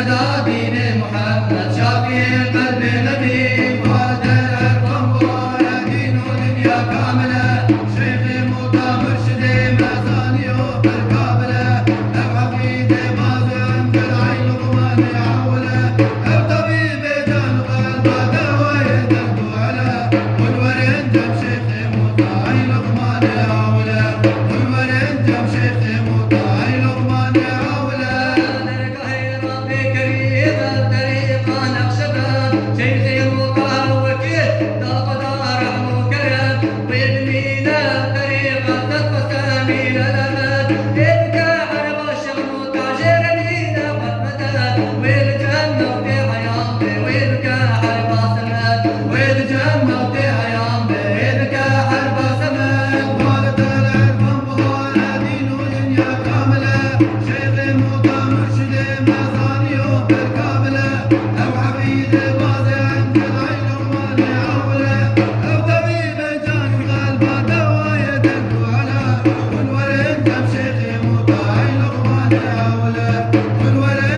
دين محمد شافي قلب نبي وهذا العرفان ولا دين ودنيا كاملة شيخي موتى مرشدي مازاني وبالكابلة الحفيد مازن بالعين وما يعوله الطبيب جان قلبه دواء يدق على والورين جاب شيخي موتى عين وما يعوله والورين جاب شيخي موتى عين وما يعوله Bye.